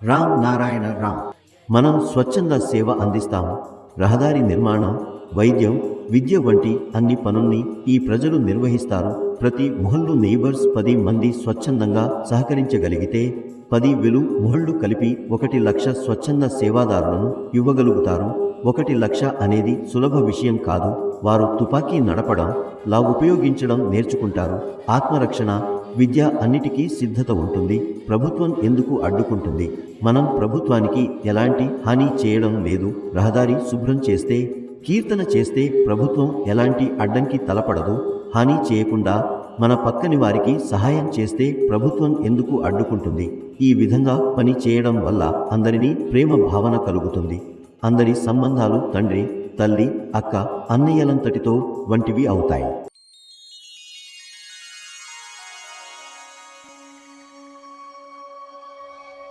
రామ్ నారాయణ రామ్. మనం స్వచ్ఛంద సేవ అందిస్తాము. రహదారి నిర్మాణం, వైద్యం, విద్య వంటి అన్ని పనుల్ని ఈ ప్రజలు నిర్వహిస్తారు. ప్రతి మొహల్లు నెయిబర్స్ 10 మంది స్వచ్ఛందంగా సహకరించగలిగితే 10,000 మొహళ్ళు కలిపి 1,00,000 స్వచ్ఛంద సేవాదారులను ఇవ్వగలుగుతారు. 1,00,000 అనేది సులభ విషయం కాదు. వారు తుపాకీ నడపడం, లా ఉపయోగించడం నేర్చుకుంటారు. ఆత్మరక్షణ, విద్య అన్నిటికీ సిద్ధత ఉంటుంది. ప్రభుత్వం ఎందుకు అడ్డుకుంటుంది? మనం ప్రభుత్వానికి ఎలాంటి హాని చేయడం లేదు. రహదారి శుభ్రం చేస్తే, కీర్తన చేస్తే ప్రభుత్వం ఎలాంటి అడ్డంకి తలపడదు. హాని చేయకుండా మన పక్కని వారికి సహాయం చేస్తే ప్రభుత్వం ఎందుకు అడ్డుకుంటుంది? ఈ విధంగా పని చేయడం వల్ల అందరినీ ప్రేమ భావన కలుగుతుంది. అందరి సంబంధాలు తండ్రి, తల్లి, అక్క, అన్నయ్యలంతటితో వంటివి అవుతాయి.